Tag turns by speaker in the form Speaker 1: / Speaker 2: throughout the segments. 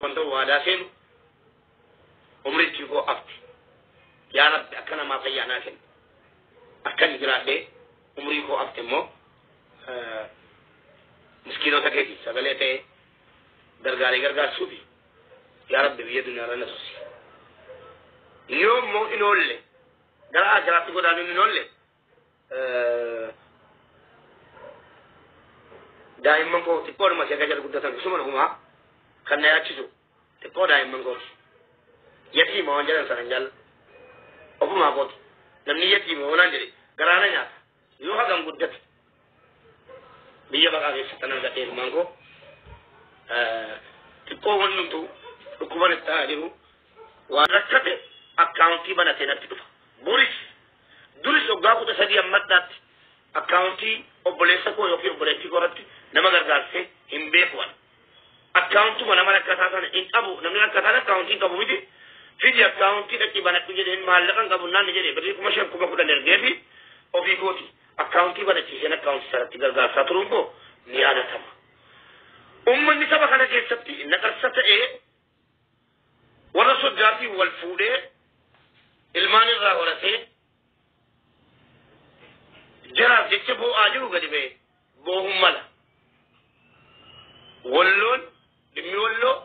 Speaker 1: كنت واداسين عمري تيجو أفتي يا رب أكنا ما فيانا كن أكن جرادة عمري كو أفتي مو مسكينو تكيتي سبلته درجاري درجار سوبي يا رب بيدنا رنا سوسي اليوم مو إنولي درا جراتي كو دانو إنولي دائما كو تقول ما سيجاجر كنت تاني سومن هما خلنا يأتيسو تقول دائما كو يتيم وانجلن سرنجال أبو ما قط نمني يتيم ونانجري قرانا نات يوها كم قدت بيجا بقى في ستنا كتير مانكو تقول وننتو ركوبان التاجرو وركته أكاونتي بنا تنتبه بوريس دوريس أوجاكو تسدي أمتات أكاونتي أبوليسا كو يوكي أبوليسي كورتي نما غرغارسي إمبيكوان أكاونتو منا مالا كتاسان إن أبو نمنا كتاسان أكاونتي كابو ميدي في أكاونتي تكي بنا تجي مالكان كابو نان نجري بدي كمشان كوما كودا نرجعي أو في كوتي أكاونتي بنا تيجي أكاونتي سرتي غرغار ساترومبو نيانا تما أمني سبا خنا كيسبتي نكرسته إيه ورسول جاتي والفودة ilmaan irraa horatee jaraaf jecha boo'aa jiru gadi ba'e boo'uun mala walloon dhimmi walloo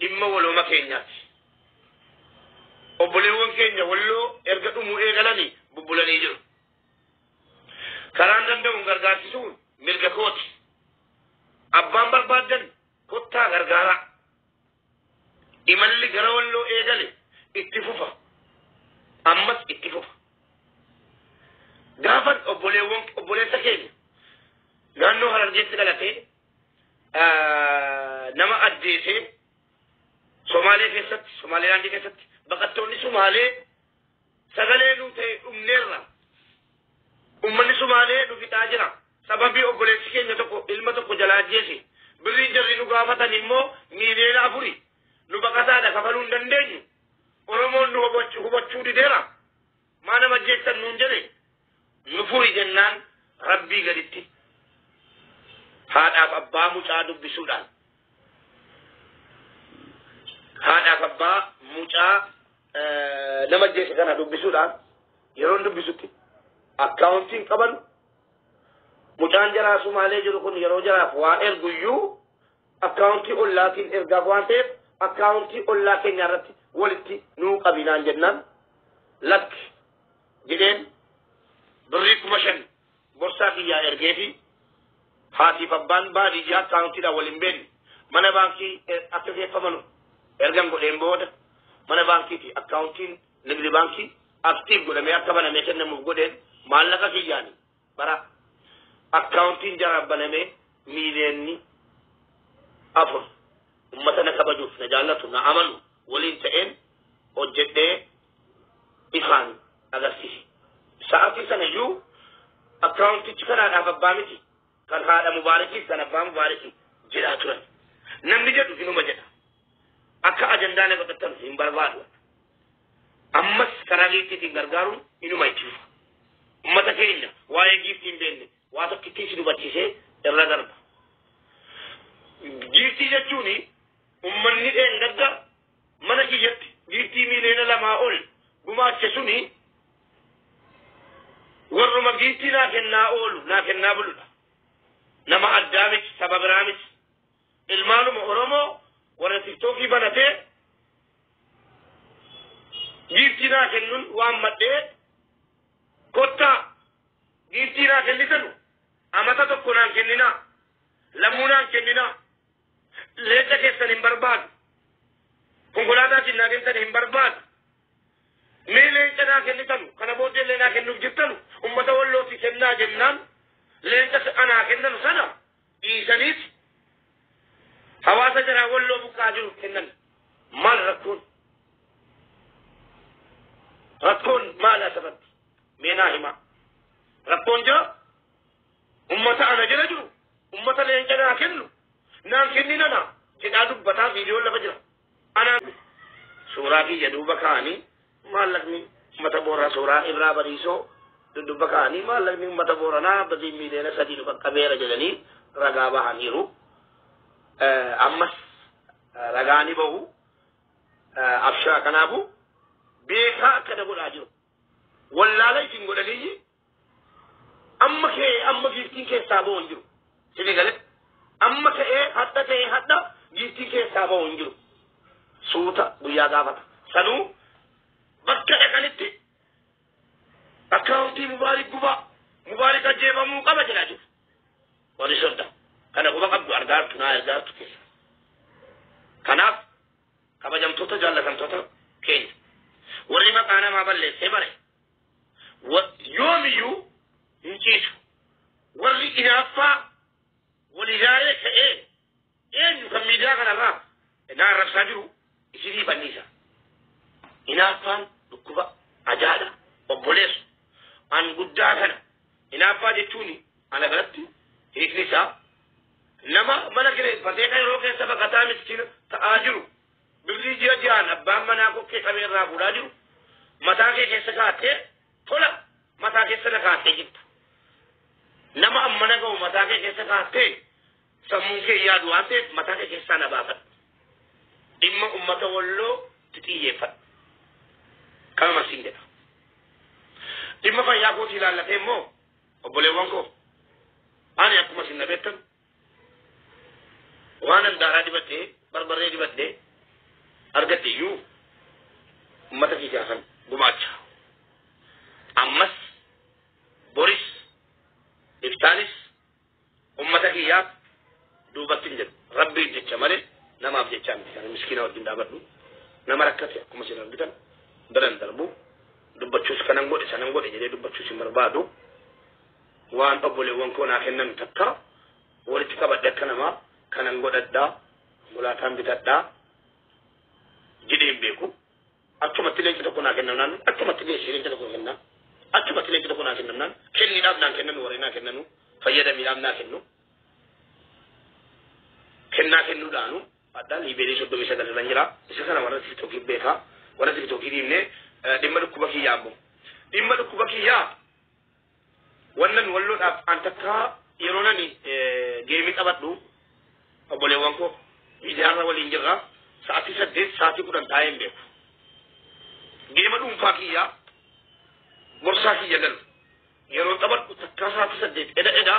Speaker 1: dhimma walooma keenyaati obboleewwan keenya walloo erga dhumuu eegalanii bubbulanii jiru karaan danda'uun gargaarsisuun mirga kooti abbaan barbaaddan kottaa gargaaraa imalli gara walloo eegale itti fufa أمس اتفق غافت أبولي سكين لأنه هرجيت غلطي نما أديتي سومالي كيست سومالي لاندي كيست بقتوني سومالي سغلي نوتي أمنيرا أمني سومالي نوفي تاجرا سببي أبولي سكين نتوكو علمتوكو جلاجيسي برين جري نغافتا نمو ميرينا أفوري نبقتا دا كفلون دندني oromoon nu hubachuu dideera maa nama jeettan nuun jedhe nu furi jennaan rabbii gaditti haadhaaf abbaa mucaa dubbisuudhaan haadhaaf abbaa mucaa nama jeesse kana dubbisuudhaan yeroon dubbisutti akkaawuntiin qaban mucaan jaraa sumaalee jiru kun yeroo jaraaf waa erguyyuu akkaawuntii ollaatiin ergaaf waan ta'eef akkaawuntii ollaa keenya irratti ولتي نو قبيلان جنان لك جدين بريك مشن برساكي يا ارجيفي هاتي فبان بادي جا كاونتي دا ولمبين من بانكي اكتفي فمنو ارغم قد امبود من بانكي تي اكاونتين نبلي بانكي اكتيف قد ميا كبانا ميشن نمو قدين مالكا كي يعني برا اكاونتين جراب بنمي ميليني افر امتنا كبجوف نجالتنا عملو ولين تئن وجدة إخان أغسيه ساعتي سنجو أكاونتي تكنا أفبامتي كان هذا مباركي كان أفبام مباركي جلاتنا نمجد في نمجد أكا أجندانة بتتنسين برباد أمس كراغيتي تنغرغارون إنو ما يتشوف أمتا كينا وايه جيفتين بيني واتو كتيش نباتيسي إرادرب جيفتي جاتشوني أمني دين غدا mana kiyyatti giiftii miileena lamaa ol gumaache suni warruma giiftii naa kennaa oolu naa kennaa buludha nama addaa miti saba biraa miti ilmaanuma oromoo warra tiktookii banatee giiftii naa kennuun waan madhee kottaa giiftii naa kennitanu amata tokko naan kenninaa lammuu naan kenninaa leenca keessan hin barbaadu konkolaataa sinnaa kennitan hin barbaadu mee leenca naa kennitanu kana booddee leenaa kennuuf jirtanu ummata wallooti kennaa jennaan leenca anaa kennanu sana dhiisaniif hawaasa jaraa walloo buqqaa jiru kennan maal rakkoon maal asirratti meenaa himaa rakkoon jira ummata ana jira jiru ummata leenca naa kennu naan kenninana jedhaa dubbataa viidiyoon lafa jira أنا سورة يدوب كاني ما لقني متبورا سورة إبرا بريسو يدوب كاني ما لقني متبورنا بدي ميلنا سديد كبيرة جلني رجابا هنيرو أمس ragaani bahu abshaa kanaafu beekaa akka dabalaa jiru wallaala isin godhanii amma giiftiin keessaa bahuun jiru sini gale amma ta'ee hadda giiftiin keessaa bahuun jiru suuta guyyaa gaafata sanuu bakka dhaqanitti akkaawuntii mubaarik ajjeefamuu qaba jedhaa jiru warri sodda kana quba qabdu argaartu naa argaartu keessa kanaaf kabajamtoota jaallatamtoota keenya warri maqaa namaa balleessee bare yoomiyyuu hin ciisu warri inaaffaa walilaalee ka'ee eenyu kan miidiyaa kanarraa naa arrabsaa jiru isinii banniisa inaaffaan dhukkuba ajaadha obboleessu an guddaa kana inaaffaa jechuun ana biratti hiikni isaa nama mana kireeffatee kan yeroo keessa baqataa miskiina ta'aa jiru birrii ji'aan abbaan manaa kokkee qabee irraa fuudhaa jiru mataa kee keessa kaatee tola mataa keessa na kaatee jirtu nama ammana ga'u mataa kee keessa kaatee sammuu kee yaadu waan ta'eef mataa kee keessaa na baafadhu dhimma ummata walloo xixiyyeeffadhu kanuma siin jedha dhimma fayyaa kootii ilaallatee immoo obboleewwan koo ani akkuma sin na beektan waan andaaraa dibadhee barbarree dibadhee argadhe iyyuu ummata kiyyaa kan gumaacha ammas boris iftaanis ummata kiyyaaf duubatti hin jedhu rabbiin jecha malee namaaf jechaa miti kan miskiina wajjin dhaabadhu nama rakkate akkuma sin argitan biran darbu dubbachuus kanan godhe sanan godhe jedhee dubbachuus hin barbaadu waan obboleewwan koo naa kennan takka walitti qabadhe akka namaa kanan godhadhaa mulaataan bitadhaa jedhee hin beeku achumatti leenci tokko naa kennamnaan achumatti leenci tokko kennaa achumatti leenci tokko naa kennamnaan kenniidhaaf naan kennanu warree naa kennanu fayyadamiidhaaf naa kennu kennaa kennuudhaanu adda liibeelii 39 irra jira isa kana warra tiktookii beekaa warra tiktookii dhiibnee dhimma dhukkuba kiyyaa ammoo dhimma dhukkuba kiyyaa wannan walloodhaaf an takka yeroo nani geemii qabadhu obboleewwan koo miidiyaarra waliin jirra sa'aatii 8 sa'aatii 10 taa'ee hin beeku geema dhuunfaa kiyyaa gorsaa kiyya galu yeroo qabadhu takka sa'aatii 8 eda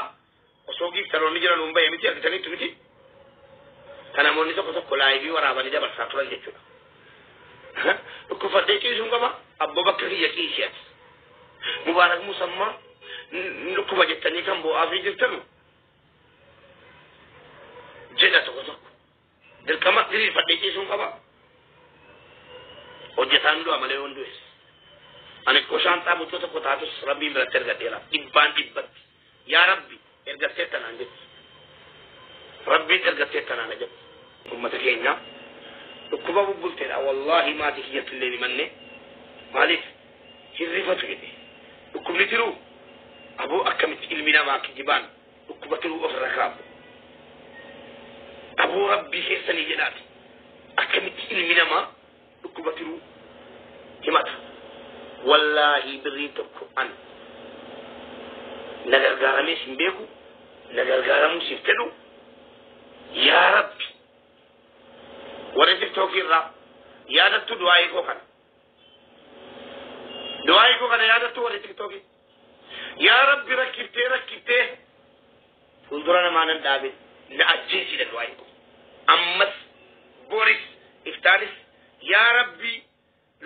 Speaker 1: osoo giiftaloonni jiran hin bahee miti argitaniitu miti kan namoonni tokko laayivii waraabanii dabarsaa turan jechuudha dhukkufadhee ciisuun qaba abbo bakka kiyya ciisiyaati mubaarak musammaa dhukkuba jettanii kan bo'aafii jirtanu jedha tokko dirqama diriirfadhee ciisuun qaba hojjetaan du'a malee waan du'es ani ko shaantaa buttoo tokko taatus rabbiin biratti ergadheera dhibbatti yaa rabbi ergattee tanaan jettu rabbiin ergattee tanaan jettu ummata keenya dhukkuba bubbulteedha wallaahi maatii kiyyatti illee ni manne maaliif hirrifatu jedhe dhukkubni tiruu aboo akkamitti ilmi namaa kijibaan dhukkuba tiruu ofirra kaabu aboo rabbii keessanii jedhaati akkamitti ilmi namaa dhukkuba tiruu himata wallaahi birrii tokko an na gargaaramees hin beeku na gargaaramuus hin fedhu yaa rabbi warri tiktookii irraa yaadattu du'aayii koo kana yaadattu warri tiktookii yaa rabbi rakkiftee fuuldura namaa nan dhaabe na ajjeesidha du'aayii koo ammas boris iftaanis yaa rabbi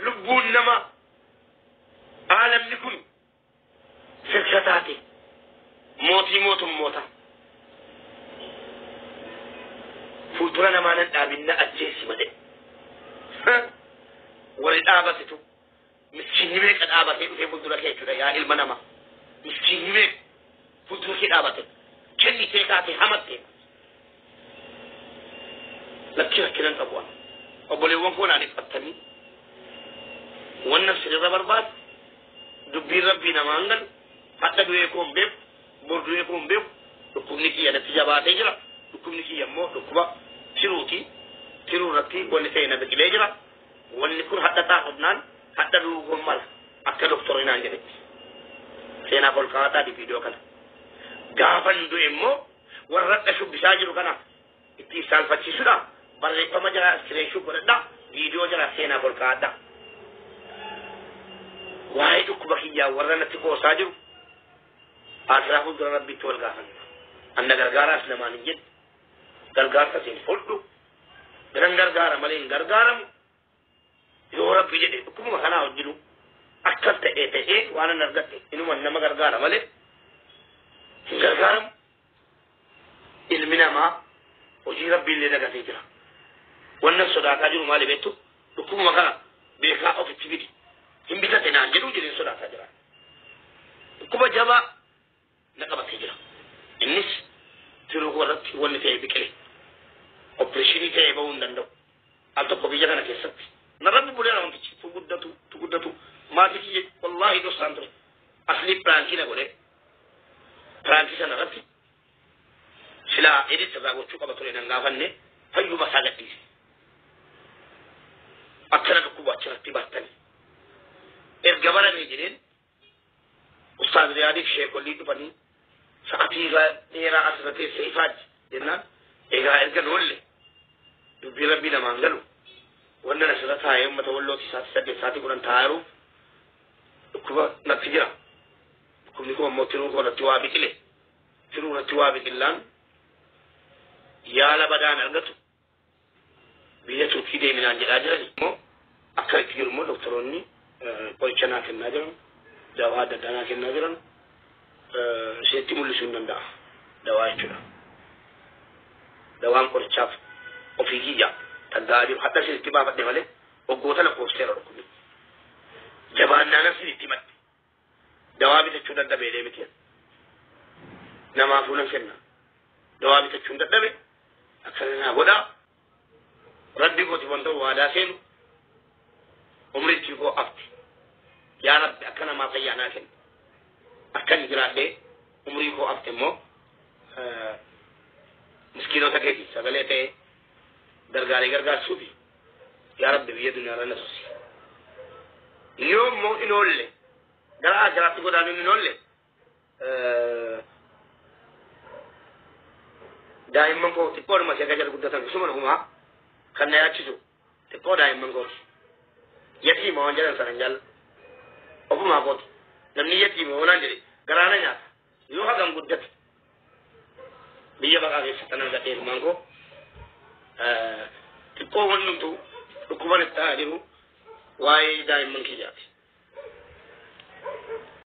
Speaker 1: lubbuun nama aalamni kun sirka taate mootummoota fuuldura namaa nan dhaabin na ajjeesi malee warri dhaabatitu miskiinni meeqa dhaabatee dhufee fuuldura kee jechuudha yaa ilma namaa miskiinni meeqa fuuldura kee dhaabate kennitee kaatee hamattee lakki rakkinan qabu obboleewwan koo naan iffattanii wannan sirra barbaadu dubbiin rabbii namaa hangan hadda du'ee koo hin beeku bor du'ee koo hin beeku dhukkubni kiyya natti jabaatee jira dhukkubni kiyya immoo dhukkuba tiruuti tiruu irratti wanni ta'e na biqilee jira wanni kun hadda taa'ufnaan hadda du'uun mala akka doktorii naan jedhetti seenaa kolkaataa di viidiyoo kana gaafan du'e immoo warra dhashu bisaa jiru kana itti isaalfachiisuudha barreeffama jara iskireeshuu godhadha viidiyoo jara seenaa kolkaadha waa'ee dhukkuba kiyyaa warra natti qoosaa jiru asiraa fuuldura rabbitti wal gaafanna anna gargaaraas namaan hin jedhe gargaarsa siin fudhu garan gargaara malee hin gargaaramu yoo rabbi jedhe dhukkubuma kanaa wajjinu akkas ta'ee waan an argadhe inuma nama gargaara malee hin gargaaramu ilmi namaa hojii rabbii illee dagatee jira wannan sodaataa jiru maali beektu dhukkubuma kana beekaa ofitti fidi hin bitate naan jedhu jedheen sodaataa jira dhukkuba jabaa na qabatee jira innis tiruu warratti wanni ta'e biqile opereeshinii ta'e bahuu hin danda'u al tokko biyya kana keessatti na rabbi buleera wantichi tuguddatu maatii kiyye wallaahi dossaan ture asli piraankii na godhe piraankii sana irratti silaa edit irraa gochuu qaba ture nan gaafanne fayyuma isaa gadhiise akkana dhukkuba achirratti battanii erga barame jedheen ustaaz riyaadiif sheekollii dhufanii sa'atii dheeraa asirra teessee ifaaji jennaan egaa erga noolle dubbii rabbii namaan galu wannan asirra taa'ee uummata wallooti isaati 8 10 taa'eeruuf dhukkuba natti jira dhukkubni kun ammoo tiruu koonatti waa biqile tiruu natti waa biqillaan yaala badaan argatu biyya turkii deeminaan jedhaa jiran immoo akka itti jiru immoo doktoroonni qoricha naa kennaa jiran dawaa adda addaa naa kennaa jiran isheetti mul'isuu hin danda'a dawaa jechuudha dawaan qorichaaf ofii kiyya taggaa jiru hadda isinitti baafadhe malee waggoota lakkoofseera dhukkubni jabaannaan isinitti himadhe dawaa bitachuu dadhabee deemiti namaafuu nan kenna dawaa bitachuu dadhabe akkana naa godhaa rabbi kooti wanta waadaa seenu umriitti koo afti yaa rabbi akka namaa fayyaa naa kenna akkan jiraadhee umrii koo afte immoo miskiinota keetii sagalee ta'ee gargaaree gargaarsuufi yaa rabbi biyya duniyaarra na tursi yoo immoo hin oolle gara ajiraatti godhaanu hin oolle daa'imman koo xiqqoodhuma ishee gajala guddatan suma dhugumaa kan na yaachisu xiqqoo daa'imman kooti yatiima waan jedhan sana jaalla ofumaa kooti namni yatiima wanaan jedhe garaana nyaata yoo hagam guddate biyya baqaa keessatti nan gadhee dhumaan koo xiqqoo wannumtu dhukkuban itti ta'aa jiru waa'ee daa'imman kiyyaati